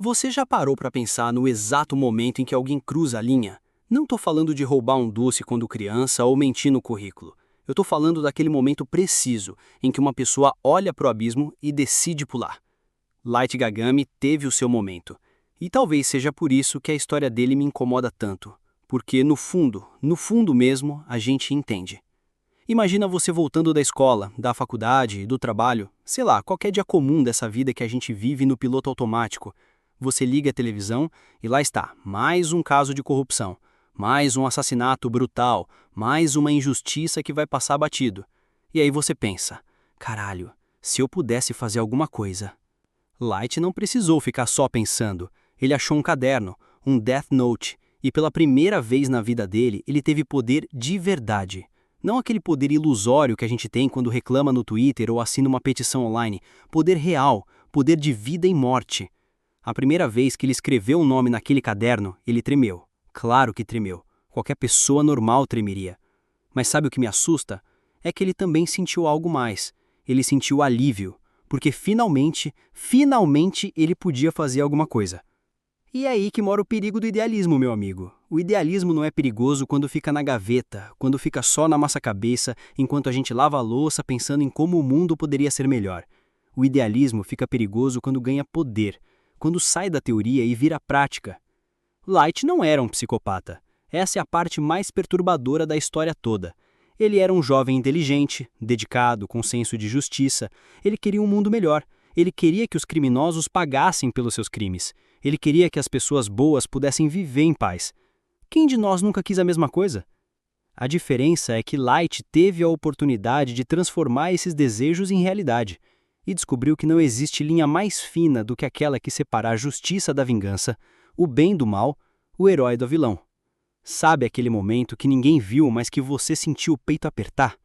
Você já parou para pensar no exato momento em que alguém cruza a linha? Não tô falando de roubar um doce quando criança ou mentir no currículo. Eu tô falando daquele momento preciso em que uma pessoa olha pro abismo e decide pular. Light Yagami teve o seu momento. E talvez seja por isso que a história dele me incomoda tanto. Porque no fundo mesmo, a gente entende. Imagina você voltando da escola, da faculdade, do trabalho, sei lá, qualquer dia comum dessa vida que a gente vive no piloto automático. Você liga a televisão e lá está, mais um caso de corrupção, mais um assassinato brutal, mais uma injustiça que vai passar batido. E aí você pensa, caralho, se eu pudesse fazer alguma coisa. Light não precisou ficar só pensando. Ele achou um caderno, um Death Note, e pela primeira vez na vida dele, ele teve poder de verdade. Não aquele poder ilusório que a gente tem quando reclama no Twitter ou assina uma petição online. Poder real, poder de vida e morte. A primeira vez que ele escreveu um nome naquele caderno, ele tremeu. Claro que tremeu. Qualquer pessoa normal tremeria. Mas sabe o que me assusta? É que ele também sentiu algo mais. Ele sentiu alívio. Porque finalmente ele podia fazer alguma coisa. E é aí que mora o perigo do idealismo, meu amigo. O idealismo não é perigoso quando fica na gaveta, quando fica só na nossa cabeça, enquanto a gente lava a louça pensando em como o mundo poderia ser melhor. O idealismo fica perigoso quando ganha poder, quando sai da teoria e vira prática. Light não era um psicopata. Essa é a parte mais perturbadora da história toda. Ele era um jovem inteligente, dedicado, com senso de justiça. Ele queria um mundo melhor. Ele queria que os criminosos pagassem pelos seus crimes. Ele queria que as pessoas boas pudessem viver em paz. Quem de nós nunca quis a mesma coisa? A diferença é que Light teve a oportunidade de transformar esses desejos em realidade e descobriu que não existe linha mais fina do que aquela que separa a justiça da vingança, o bem do mal, o herói do vilão. Sabe aquele momento que ninguém viu, mas que você sentiu o peito apertar?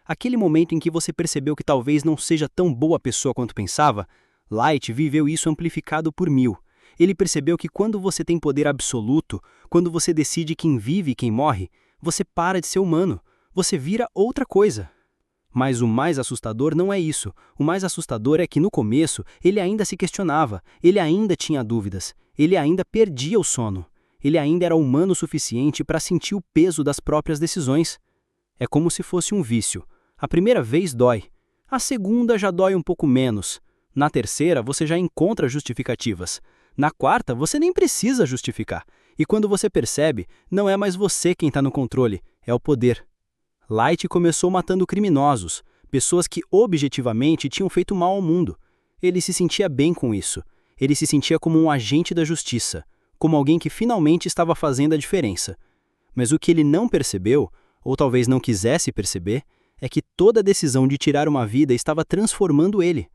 Aquele momento em que você percebeu que talvez não seja tão boa pessoa quanto pensava? Light viveu isso amplificado por 1000. Ele percebeu que quando você tem poder absoluto, quando você decide quem vive e quem morre, você para de ser humano, você vira outra coisa. Mas o mais assustador não é isso. O mais assustador é que no começo ele ainda se questionava, ele ainda tinha dúvidas, ele ainda perdia o sono. Ele ainda era humano o suficiente para sentir o peso das próprias decisões. É como se fosse um vício. A primeira vez dói. A segunda já dói um pouco menos. Na terceira, você já encontra justificativas. Na quarta, você nem precisa justificar. E quando você percebe, não é mais você quem está no controle, é o poder. Light começou matando criminosos, pessoas que objetivamente tinham feito mal ao mundo. Ele se sentia bem com isso. Ele se sentia como um agente da justiça, como alguém que finalmente estava fazendo a diferença. Mas o que ele não percebeu, ou talvez não quisesse perceber, é que toda decisão de tirar uma vida estava transformando ele.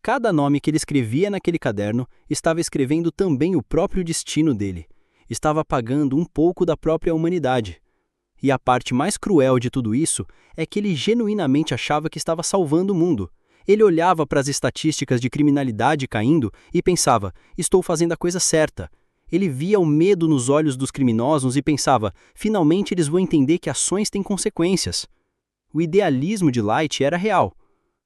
Cada nome que ele escrevia naquele caderno estava escrevendo também o próprio destino dele. Estava apagando um pouco da própria humanidade. E a parte mais cruel de tudo isso é que ele genuinamente achava que estava salvando o mundo. Ele olhava para as estatísticas de criminalidade caindo e pensava, estou fazendo a coisa certa. Ele via o medo nos olhos dos criminosos e pensava, finalmente eles vão entender que ações têm consequências. O idealismo de Light era real.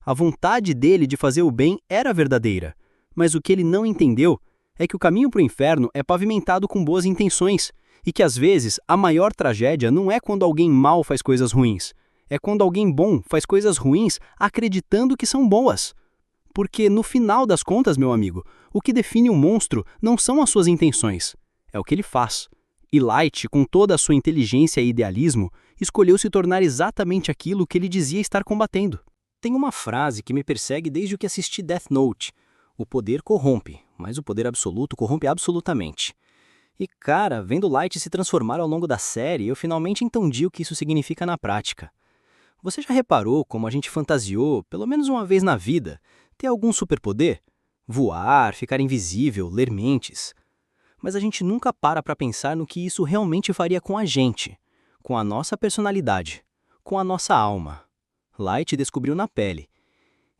A vontade dele de fazer o bem era verdadeira. Mas o que ele não entendeu é que o caminho para o inferno é pavimentado com boas intenções e que às vezes a maior tragédia não é quando alguém mal faz coisas ruins. É quando alguém bom faz coisas ruins acreditando que são boas. Porque no final das contas, meu amigo, o que define um monstro não são as suas intenções, é o que ele faz. E Light, com toda a sua inteligência e idealismo, escolheu se tornar exatamente aquilo que ele dizia estar combatendo. Tem uma frase que me persegue desde o que assisti Death Note. O poder corrompe, mas o poder absoluto corrompe absolutamente. E cara, vendo Light se transformar ao longo da série, eu finalmente entendi o que isso significa na prática. Você já reparou como a gente fantasiou, pelo menos uma vez na vida, ter algum superpoder? Voar, ficar invisível, ler mentes. Mas a gente nunca para pensar no que isso realmente faria com a gente, com a nossa personalidade, com a nossa alma. Light descobriu na pele.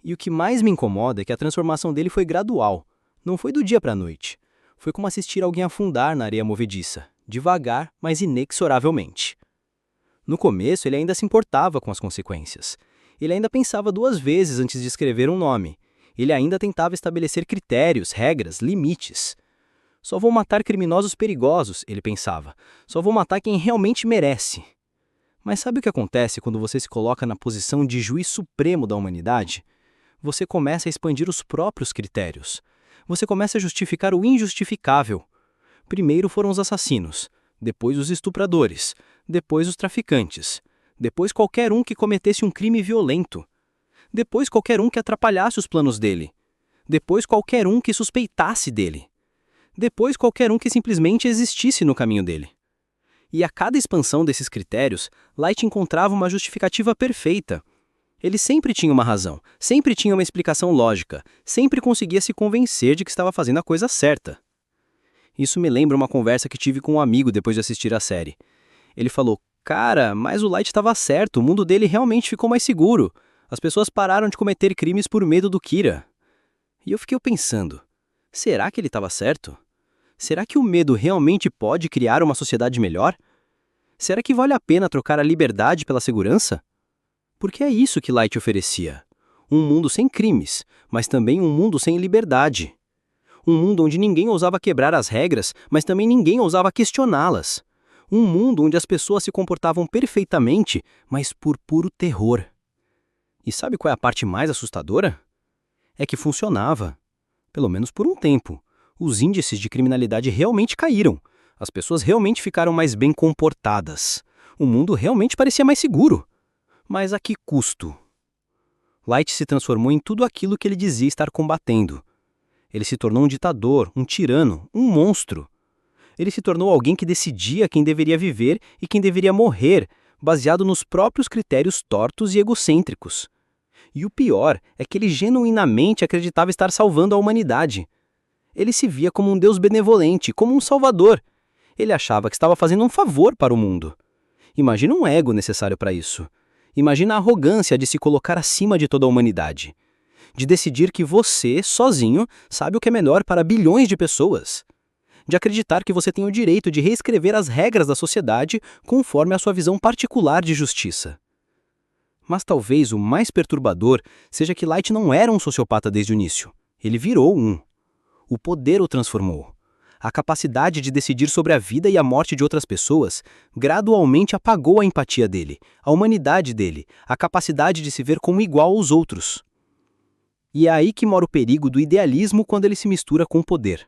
E o que mais me incomoda é que a transformação dele foi gradual. Não foi do dia para a noite. Foi como assistir alguém afundar na areia movediça, devagar, mas inexoravelmente. No começo, ele ainda se importava com as consequências. Ele ainda pensava 2 vezes antes de escrever um nome. Ele ainda tentava estabelecer critérios, regras, limites. Só vou matar criminosos perigosos, ele pensava. Só vou matar quem realmente merece. Mas sabe o que acontece quando você se coloca na posição de juiz supremo da humanidade? Você começa a expandir os próprios critérios. Você começa a justificar o injustificável. Primeiro foram os assassinos, depois os estupradores, depois os traficantes, depois qualquer um que cometesse um crime violento, depois qualquer um que atrapalhasse os planos dele, depois qualquer um que suspeitasse dele, depois qualquer um que simplesmente existisse no caminho dele. E a cada expansão desses critérios, Light encontrava uma justificativa perfeita. Ele sempre tinha uma razão, sempre tinha uma explicação lógica, sempre conseguia se convencer de que estava fazendo a coisa certa. Isso me lembra uma conversa que tive com um amigo depois de assistir a série. Ele falou, cara, mas o Light estava certo, o mundo dele realmente ficou mais seguro. As pessoas pararam de cometer crimes por medo do Kira. E eu fiquei pensando, será que ele estava certo? Será que o medo realmente pode criar uma sociedade melhor? Será que vale a pena trocar a liberdade pela segurança? Porque é isso que Light oferecia. Um mundo sem crimes, mas também um mundo sem liberdade. Um mundo onde ninguém ousava quebrar as regras, mas também ninguém ousava questioná-las. Um mundo onde as pessoas se comportavam perfeitamente, mas por puro terror. E sabe qual é a parte mais assustadora? É que funcionava. Pelo menos por um tempo. Os índices de criminalidade realmente caíram. As pessoas realmente ficaram mais bem comportadas. O mundo realmente parecia mais seguro. Mas a que custo? Light se transformou em tudo aquilo que ele dizia estar combatendo. Ele se tornou um ditador, um tirano, um monstro. Ele se tornou alguém que decidia quem deveria viver e quem deveria morrer, baseado nos próprios critérios tortos e egocêntricos. E o pior é que ele genuinamente acreditava estar salvando a humanidade. Ele se via como um Deus benevolente, como um salvador. Ele achava que estava fazendo um favor para o mundo. Imagina um ego necessário para isso. Imagina a arrogância de se colocar acima de toda a humanidade. De decidir que você, sozinho, sabe o que é melhor para bilhões de pessoas. De acreditar que você tem o direito de reescrever as regras da sociedade conforme a sua visão particular de justiça. Mas talvez o mais perturbador seja que Light não era um sociopata desde o início. Ele virou um. O poder o transformou. A capacidade de decidir sobre a vida e a morte de outras pessoas gradualmente apagou a empatia dele, a humanidade dele, a capacidade de se ver como igual aos outros. E é aí que mora o perigo do idealismo quando ele se mistura com o poder.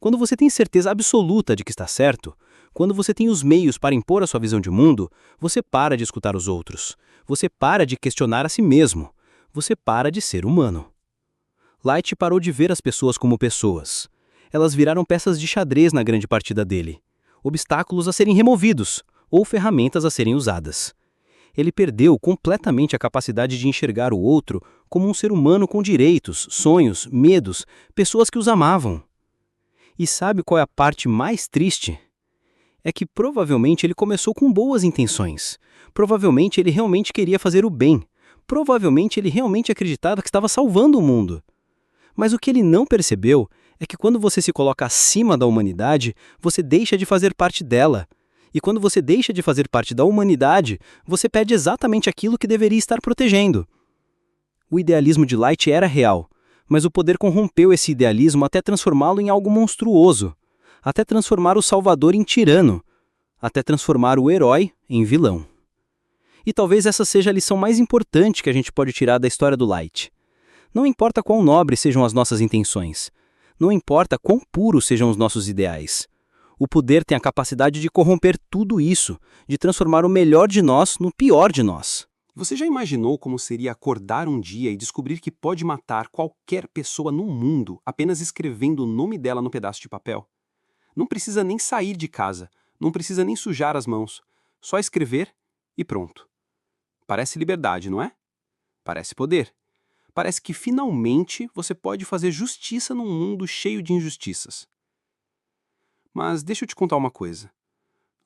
Quando você tem certeza absoluta de que está certo, quando você tem os meios para impor a sua visão de mundo, você para de escutar os outros, você para de questionar a si mesmo, você para de ser humano. Light parou de ver as pessoas como pessoas. Elas viraram peças de xadrez na grande partida dele, obstáculos a serem removidos ou ferramentas a serem usadas. Ele perdeu completamente a capacidade de enxergar o outro como um ser humano com direitos, sonhos, medos, pessoas que os amavam. E sabe qual é a parte mais triste? É que provavelmente ele começou com boas intenções. Provavelmente ele realmente queria fazer o bem. Provavelmente ele realmente acreditava que estava salvando o mundo. Mas o que ele não percebeu é que quando você se coloca acima da humanidade, você deixa de fazer parte dela. E quando você deixa de fazer parte da humanidade, você perde exatamente aquilo que deveria estar protegendo. O idealismo de Light era real, mas o poder corrompeu esse idealismo até transformá-lo em algo monstruoso, até transformar o Salvador em tirano, até transformar o herói em vilão. E talvez essa seja a lição mais importante que a gente pode tirar da história do Light. Não importa quão nobres sejam as nossas intenções, não importa quão puros sejam os nossos ideais. O poder tem a capacidade de corromper tudo isso, de transformar o melhor de nós no pior de nós. Você já imaginou como seria acordar um dia e descobrir que pode matar qualquer pessoa no mundo apenas escrevendo o nome dela no pedaço de papel? Não precisa nem sair de casa, não precisa nem sujar as mãos, só escrever e pronto. Parece liberdade, não é? Parece poder. Parece que finalmente você pode fazer justiça num mundo cheio de injustiças. Mas deixa eu te contar uma coisa.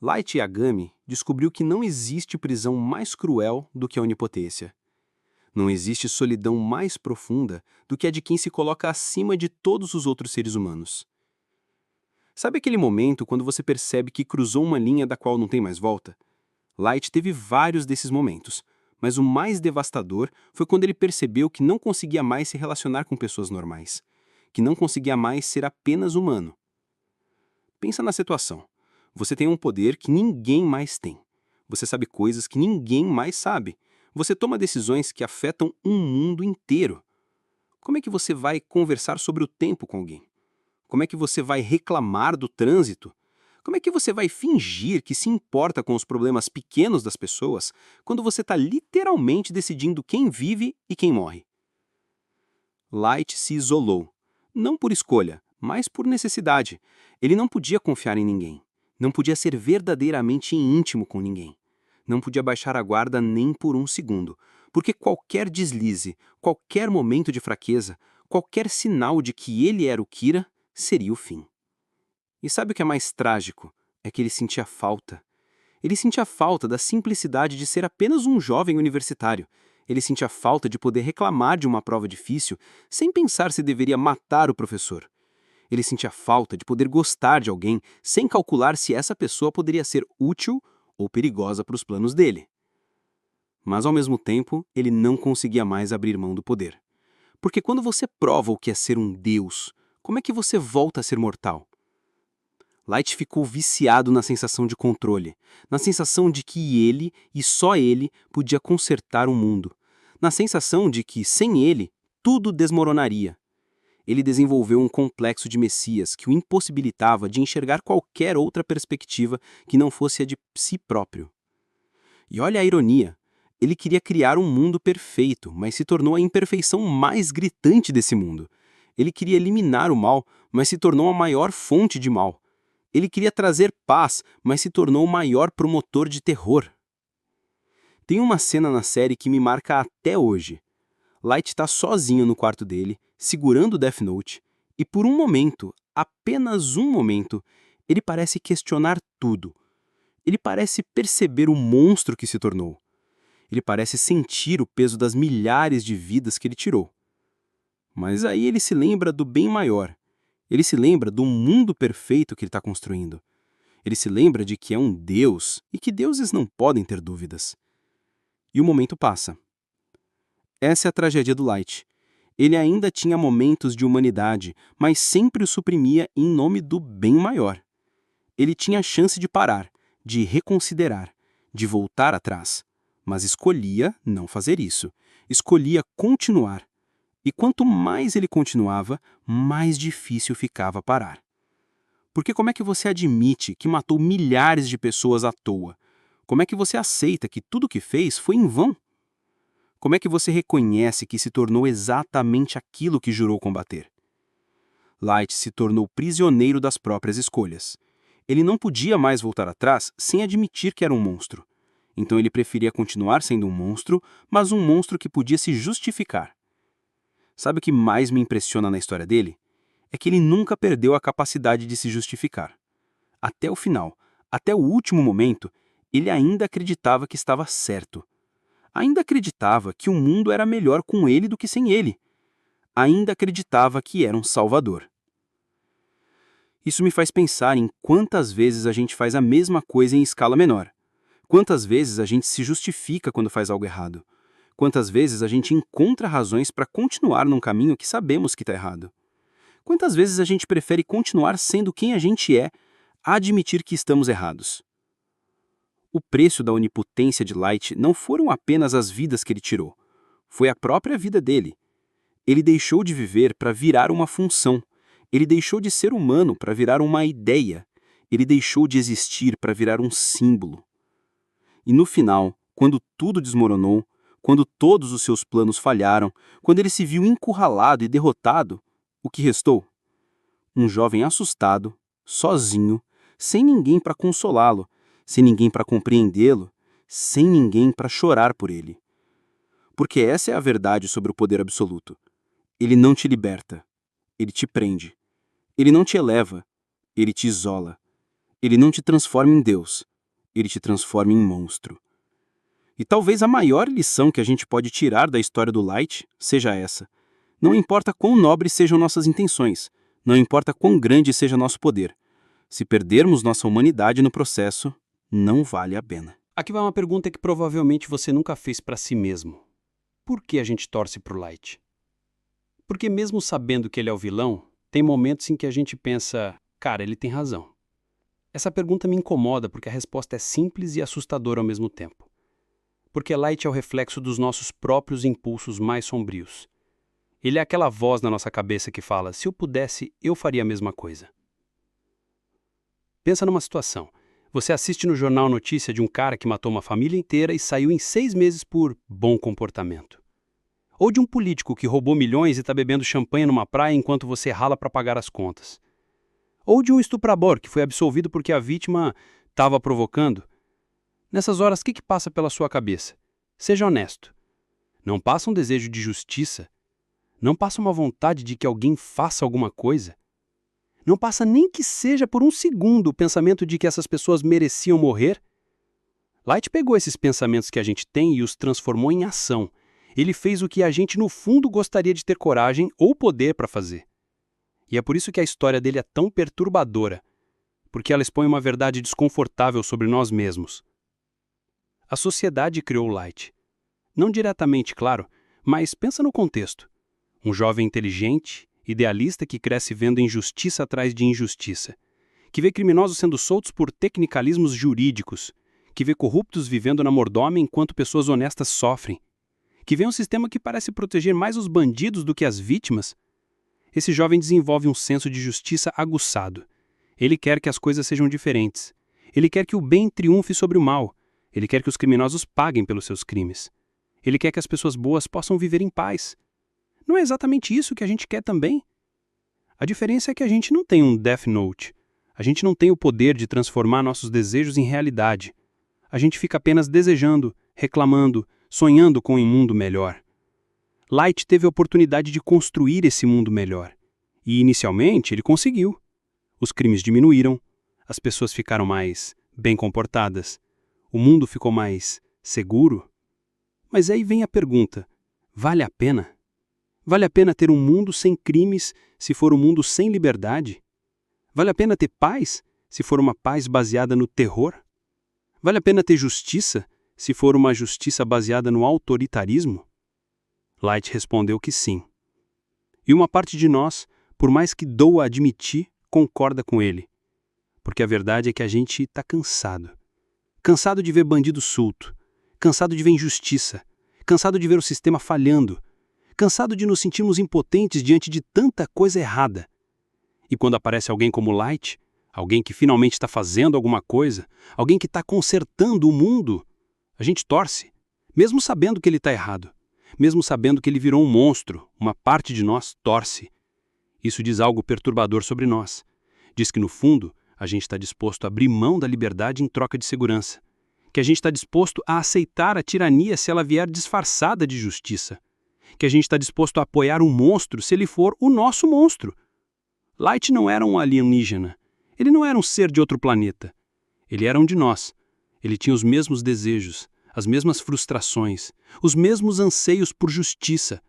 Light Yagami descobriu que não existe prisão mais cruel do que a onipotência. Não existe solidão mais profunda do que a de quem se coloca acima de todos os outros seres humanos. Sabe aquele momento quando você percebe que cruzou uma linha da qual não tem mais volta? Light teve vários desses momentos, mas o mais devastador foi quando ele percebeu que não conseguia mais se relacionar com pessoas normais, que não conseguia mais ser apenas humano. Pensa na situação. Você tem um poder que ninguém mais tem. Você sabe coisas que ninguém mais sabe. Você toma decisões que afetam um mundo inteiro. Como é que você vai conversar sobre o tempo com alguém? Como é que você vai reclamar do trânsito? Como é que você vai fingir que se importa com os problemas pequenos das pessoas quando você está literalmente decidindo quem vive e quem morre? Light se isolou. Não por escolha, mas por necessidade. Ele não podia confiar em ninguém. Não podia ser verdadeiramente íntimo com ninguém. Não podia baixar a guarda nem por um segundo, porque qualquer deslize, qualquer momento de fraqueza, qualquer sinal de que ele era o Kira, seria o fim. E sabe o que é mais trágico? É que ele sentia falta. Ele sentia falta da simplicidade de ser apenas um jovem universitário. Ele sentia falta de poder reclamar de uma prova difícil sem pensar se deveria matar o professor. Ele sentia falta de poder gostar de alguém sem calcular se essa pessoa poderia ser útil ou perigosa para os planos dele. Mas, ao mesmo tempo, ele não conseguia mais abrir mão do poder. Porque quando você prova o que é ser um deus, como é que você volta a ser mortal? Light ficou viciado na sensação de controle, na sensação de que ele, e só ele, podia consertar o mundo, na sensação de que, sem ele, tudo desmoronaria. Ele desenvolveu um complexo de Messias que o impossibilitava de enxergar qualquer outra perspectiva que não fosse a de si próprio. E olha a ironia. Ele queria criar um mundo perfeito, mas se tornou a imperfeição mais gritante desse mundo. Ele queria eliminar o mal, mas se tornou a maior fonte de mal. Ele queria trazer paz, mas se tornou o maior promotor de terror. Tem uma cena na série que me marca até hoje. Light está sozinho no quarto dele, segurando o Death Note, e por um momento, apenas um momento, ele parece questionar tudo. Ele parece perceber o monstro que se tornou. Ele parece sentir o peso das milhares de vidas que ele tirou. Mas aí ele se lembra do bem maior. Ele se lembra do mundo perfeito que ele está construindo. Ele se lembra de que é um Deus e que deuses não podem ter dúvidas. E o momento passa. Essa é a tragédia do Light. Ele ainda tinha momentos de humanidade, mas sempre o suprimia em nome do bem maior. Ele tinha a chance de parar, de reconsiderar, de voltar atrás, mas escolhia não fazer isso. Escolhia continuar. E quanto mais ele continuava, mais difícil ficava parar. Porque como é que você admite que matou milhares de pessoas à toa? Como é que você aceita que tudo o que fez foi em vão? Como é que você reconhece que se tornou exatamente aquilo que jurou combater? Light se tornou prisioneiro das próprias escolhas. Ele não podia mais voltar atrás sem admitir que era um monstro. Então ele preferia continuar sendo um monstro, mas um monstro que podia se justificar. Sabe o que mais me impressiona na história dele? É que ele nunca perdeu a capacidade de se justificar. Até o final, até o último momento, ele ainda acreditava que estava certo. Ainda acreditava que o mundo era melhor com ele do que sem ele. Ainda acreditava que era um salvador. Isso me faz pensar em quantas vezes a gente faz a mesma coisa em escala menor. Quantas vezes a gente se justifica quando faz algo errado. Quantas vezes a gente encontra razões para continuar num caminho que sabemos que está errado. Quantas vezes a gente prefere continuar sendo quem a gente é, a admitir que estamos errados. O preço da onipotência de Light não foram apenas as vidas que ele tirou. Foi a própria vida dele. Ele deixou de viver para virar uma função. Ele deixou de ser humano para virar uma ideia. Ele deixou de existir para virar um símbolo. E no final, quando tudo desmoronou, quando todos os seus planos falharam, quando ele se viu encurralado e derrotado, o que restou? Um jovem assustado, sozinho, sem ninguém para consolá-lo, sem ninguém para compreendê-lo, sem ninguém para chorar por ele. Porque essa é a verdade sobre o poder absoluto. Ele não te liberta, ele te prende. Ele não te eleva, ele te isola. Ele não te transforma em Deus, ele te transforma em monstro. E talvez a maior lição que a gente pode tirar da história do Light seja essa. Não importa quão nobres sejam nossas intenções, não importa quão grande seja nosso poder. Se perdermos nossa humanidade no processo, não vale a pena. Aqui vai uma pergunta que provavelmente você nunca fez para si mesmo. Por que a gente torce pro Light? Porque mesmo sabendo que ele é o vilão, tem momentos em que a gente pensa, cara, ele tem razão. Essa pergunta me incomoda porque a resposta é simples e assustadora ao mesmo tempo. Porque Light é o reflexo dos nossos próprios impulsos mais sombrios. Ele é aquela voz na nossa cabeça que fala: se eu pudesse, eu faria a mesma coisa. Pensa numa situação. Você assiste no jornal a notícia de um cara que matou uma família inteira e saiu em 6 meses por bom comportamento. Ou de um político que roubou milhões e está bebendo champanhe numa praia enquanto você rala para pagar as contas. Ou de um estuprador que foi absolvido porque a vítima estava provocando. Nessas horas, o que passa pela sua cabeça? Seja honesto. Não passa um desejo de justiça? Não passa uma vontade de que alguém faça alguma coisa? Não passa nem que seja por um segundo o pensamento de que essas pessoas mereciam morrer? Light pegou esses pensamentos que a gente tem e os transformou em ação. Ele fez o que a gente no fundo gostaria de ter coragem ou poder para fazer. E é por isso que a história dele é tão perturbadora, porque ela expõe uma verdade desconfortável sobre nós mesmos. A sociedade criou Light. Não diretamente, claro, mas pensa no contexto. Um jovem inteligente, idealista que cresce vendo injustiça atrás de injustiça, que vê criminosos sendo soltos por tecnicalismos jurídicos, que vê corruptos vivendo na mordomia enquanto pessoas honestas sofrem, que vê um sistema que parece proteger mais os bandidos do que as vítimas. Esse jovem desenvolve um senso de justiça aguçado. Ele quer que as coisas sejam diferentes. Ele quer que o bem triunfe sobre o mal. Ele quer que os criminosos paguem pelos seus crimes. Ele quer que as pessoas boas possam viver em paz. Não é exatamente isso que a gente quer também? A diferença é que a gente não tem um Death Note. A gente não tem o poder de transformar nossos desejos em realidade. A gente fica apenas desejando, reclamando, sonhando com um mundo melhor. Light teve a oportunidade de construir esse mundo melhor. E, inicialmente, ele conseguiu. Os crimes diminuíram, as pessoas ficaram mais bem comportadas, o mundo ficou mais seguro. Mas aí vem a pergunta: vale a pena? Vale a pena ter um mundo sem crimes se for um mundo sem liberdade? Vale a pena ter paz se for uma paz baseada no terror? Vale a pena ter justiça se for uma justiça baseada no autoritarismo? Light respondeu que sim. E uma parte de nós, por mais que doa admitir, concorda com ele. Porque a verdade é que a gente está cansado. Cansado de ver bandido solto. Cansado de ver injustiça. Cansado de ver o sistema falhando. Cansado de nos sentirmos impotentes diante de tanta coisa errada. E quando aparece alguém como Light, alguém que finalmente está fazendo alguma coisa, alguém que está consertando o mundo, a gente torce, mesmo sabendo que ele está errado. Mesmo sabendo que ele virou um monstro, uma parte de nós torce. Isso diz algo perturbador sobre nós. Diz que, no fundo, a gente está disposto a abrir mão da liberdade em troca de segurança. Que a gente está disposto a aceitar a tirania se ela vier disfarçada de justiça. Que a gente está disposto a apoiar um monstro se ele for o nosso monstro. Light não era um alienígena. Ele não era um ser de outro planeta. Ele era um de nós. Ele tinha os mesmos desejos, as mesmas frustrações, os mesmos anseios por justiça.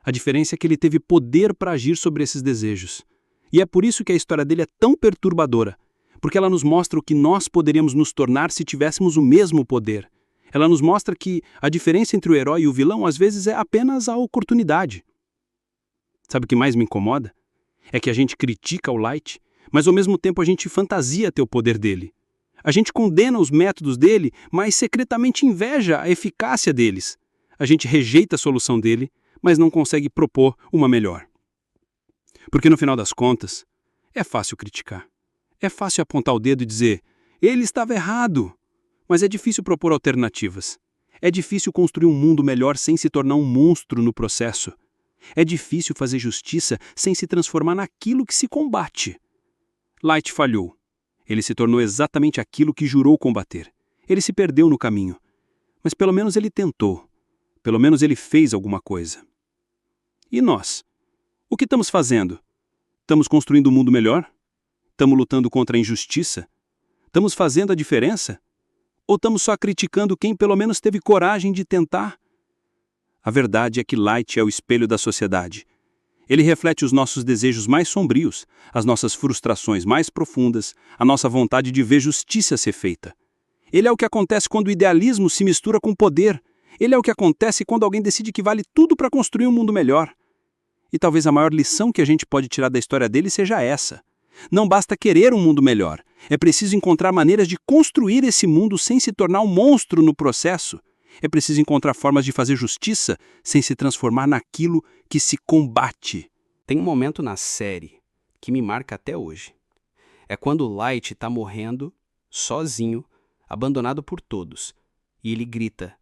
A diferença é que ele teve poder para agir sobre esses desejos. E é por isso que a história dele é tão perturbadora, porque ela nos mostra o que nós poderíamos nos tornar se tivéssemos o mesmo poder. Ela nos mostra que a diferença entre o herói e o vilão às vezes é apenas a oportunidade. Sabe o que mais me incomoda? É que a gente critica o Light, mas ao mesmo tempo a gente fantasia ter o poder dele. A gente condena os métodos dele, mas secretamente inveja a eficácia deles. A gente rejeita a solução dele, mas não consegue propor uma melhor. Porque no final das contas, é fácil criticar. É fácil apontar o dedo e dizer, ele estava errado. Mas é difícil propor alternativas. É difícil construir um mundo melhor sem se tornar um monstro no processo. É difícil fazer justiça sem se transformar naquilo que se combate. Light falhou. Ele se tornou exatamente aquilo que jurou combater. Ele se perdeu no caminho. Mas pelo menos ele tentou. Pelo menos ele fez alguma coisa. E nós? O que estamos fazendo? Estamos construindo um mundo melhor? Estamos lutando contra a injustiça? Estamos fazendo a diferença? Ou estamos só criticando quem pelo menos teve coragem de tentar? A verdade é que Light é o espelho da sociedade. Ele reflete os nossos desejos mais sombrios, as nossas frustrações mais profundas, a nossa vontade de ver justiça ser feita. Ele é o que acontece quando o idealismo se mistura com o poder. Ele é o que acontece quando alguém decide que vale tudo para construir um mundo melhor. E talvez a maior lição que a gente pode tirar da história dele seja essa. Não basta querer um mundo melhor, É preciso encontrar maneiras de construir esse mundo sem se tornar um monstro no processo. É preciso encontrar formas de fazer justiça sem se transformar naquilo que se combate. Tem um momento na série que me marca até hoje. É quando o Light está morrendo, sozinho, abandonado por todos. E ele grita: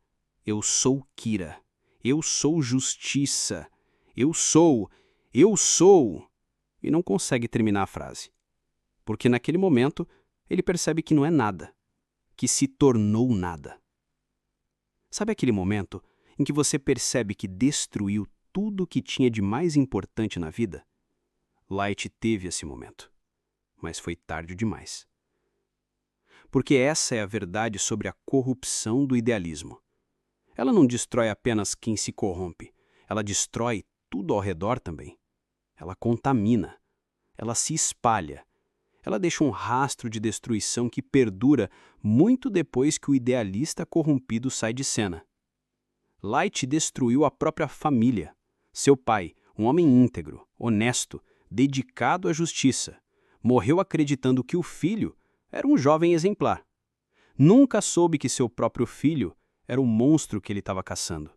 "Eu sou Kira. Eu sou justiça. Eu sou. Eu sou." E não consegue terminar a frase. Porque naquele momento ele percebe que não é nada, que se tornou nada. Sabe aquele momento em que você percebe que destruiu tudo o que tinha de mais importante na vida? Light teve esse momento, mas foi tarde demais. Porque essa é a verdade sobre a corrupção do idealismo. Ela não destrói apenas quem se corrompe, ela destrói tudo ao redor também. Ela contamina, ela se espalha, ela deixa um rastro de destruição que perdura muito depois que o idealista corrompido sai de cena. Light destruiu a própria família. Seu pai, um homem íntegro, honesto, dedicado à justiça, morreu acreditando que o filho era um jovem exemplar. Nunca soube que seu próprio filho era o monstro que ele estava caçando.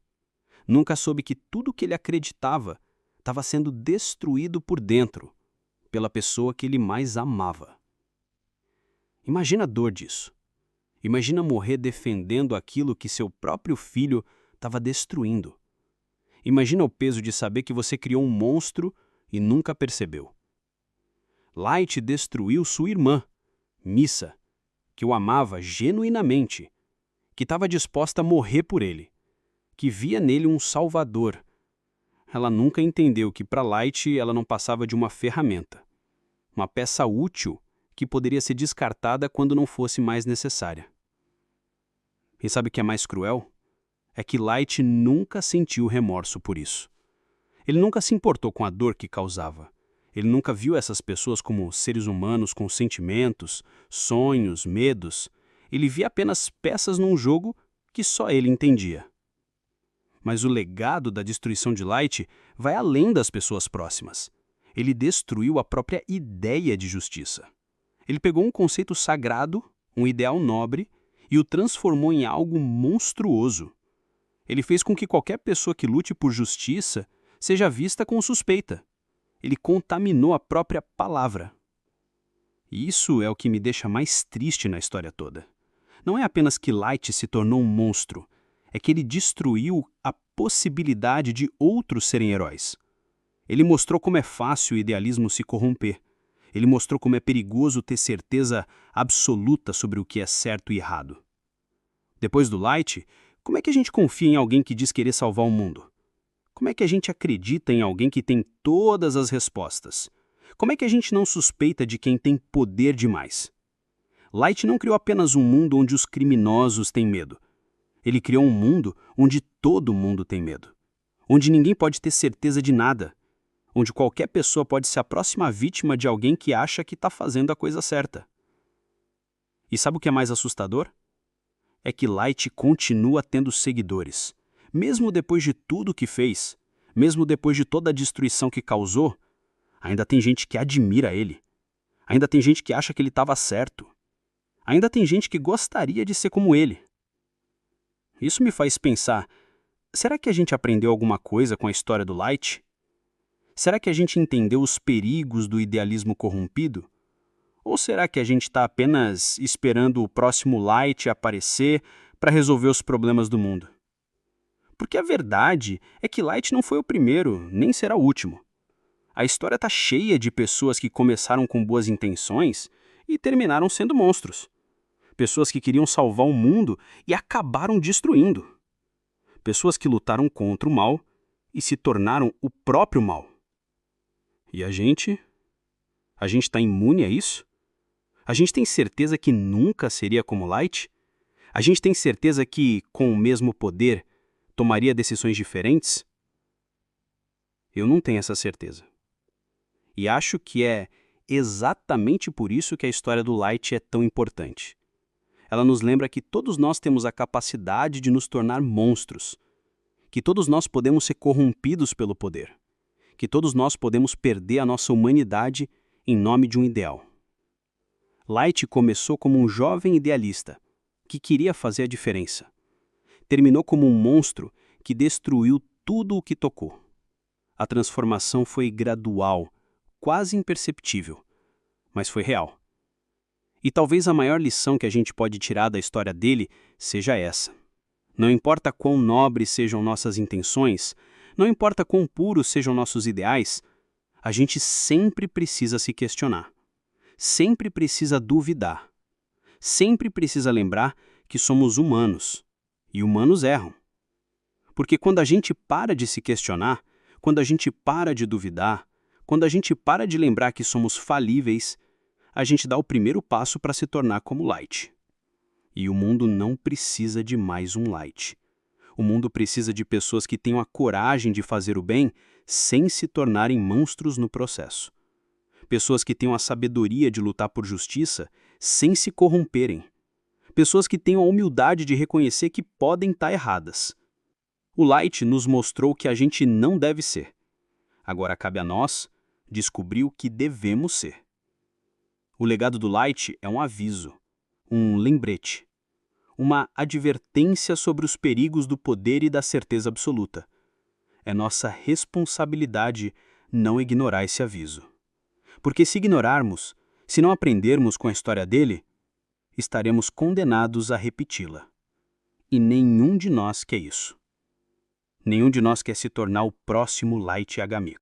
Nunca soube que tudo que ele acreditava estava sendo destruído por dentro, pela pessoa que ele mais amava. Imagina a dor disso. Imagina morrer defendendo aquilo que seu próprio filho estava destruindo. Imagina o peso de saber que você criou um monstro e nunca percebeu. Light destruiu sua irmã, Missa, que o amava genuinamente, que estava disposta a morrer por ele, que via nele um salvador. Ela nunca entendeu que para Light ela não passava de uma ferramenta, uma peça útil que poderia ser descartada quando não fosse mais necessária. E sabe o que é mais cruel? É que Light nunca sentiu remorso por isso. Ele nunca se importou com a dor que causava. Ele nunca viu essas pessoas como seres humanos com sentimentos, sonhos, medos. Ele via apenas peças num jogo que só ele entendia. Mas o legado da destruição de Light vai além das pessoas próximas. Ele destruiu a própria ideia de justiça. Ele pegou um conceito sagrado, um ideal nobre, e o transformou em algo monstruoso. Ele fez com que qualquer pessoa que lute por justiça seja vista com suspeita. Ele contaminou a própria palavra. E isso é o que me deixa mais triste na história toda. Não é apenas que Light se tornou um monstro, é que ele destruiu a possibilidade de outros serem heróis. Ele mostrou como é fácil o idealismo se corromper. Ele mostrou como é perigoso ter certeza absoluta sobre o que é certo e errado. Depois do Light, como é que a gente confia em alguém que diz querer salvar o mundo? Como é que a gente acredita em alguém que tem todas as respostas? Como é que a gente não suspeita de quem tem poder demais? Light não criou apenas um mundo onde os criminosos têm medo. Ele criou um mundo onde todo mundo tem medo. Onde ninguém pode ter certeza de nada. Onde qualquer pessoa pode ser a próxima vítima de alguém que acha que está fazendo a coisa certa. E sabe o que é mais assustador? É que Light continua tendo seguidores. Mesmo depois de tudo que fez, mesmo depois de toda a destruição que causou, ainda tem gente que admira ele. Ainda tem gente que acha que ele estava certo. Ainda tem gente que gostaria de ser como ele. Isso me faz pensar, será que a gente aprendeu alguma coisa com a história do Light? Será que a gente entendeu os perigos do idealismo corrompido? Ou será que a gente está apenas esperando o próximo Light aparecer para resolver os problemas do mundo? Porque a verdade é que Light não foi o primeiro, nem será o último. A história está cheia de pessoas que começaram com boas intenções e terminaram sendo monstros. Pessoas que queriam salvar o mundo e acabaram destruindo. Pessoas que lutaram contra o mal e se tornaram o próprio mal. E a gente? A gente está imune a isso? A gente tem certeza que nunca seria como Light? A gente tem certeza que, com o mesmo poder, tomaria decisões diferentes? Eu não tenho essa certeza. E acho que é exatamente por isso que a história do Light é tão importante. Ela nos lembra que todos nós temos a capacidade de nos tornar monstros, que todos nós podemos ser corrompidos pelo poder, que todos nós podemos perder a nossa humanidade em nome de um ideal. Light começou como um jovem idealista que queria fazer a diferença. Terminou como um monstro que destruiu tudo o que tocou. A transformação foi gradual, quase imperceptível, mas foi real. E talvez a maior lição que a gente pode tirar da história dele seja essa. Não importa quão nobres sejam nossas intenções, não importa quão puros sejam nossos ideais, a gente sempre precisa se questionar. Sempre precisa duvidar. Sempre precisa lembrar que somos humanos. E humanos erram. Porque quando a gente para de se questionar, quando a gente para de duvidar, quando a gente para de lembrar que somos falíveis, a gente dá o primeiro passo para se tornar como Light. E o mundo não precisa de mais um Light. O mundo precisa de pessoas que tenham a coragem de fazer o bem sem se tornarem monstros no processo. Pessoas que tenham a sabedoria de lutar por justiça sem se corromperem. Pessoas que tenham a humildade de reconhecer que podem estar erradas. O Light nos mostrou que a gente não deve ser. Agora cabe a nós descobrir o que devemos ser. O legado do Light é um aviso, um lembrete, uma advertência sobre os perigos do poder e da certeza absoluta. É nossa responsabilidade não ignorar esse aviso. Porque se ignorarmos, se não aprendermos com a história dele, estaremos condenados a repeti-la. E nenhum de nós quer isso. Nenhum de nós quer se tornar o próximo Light Yagami.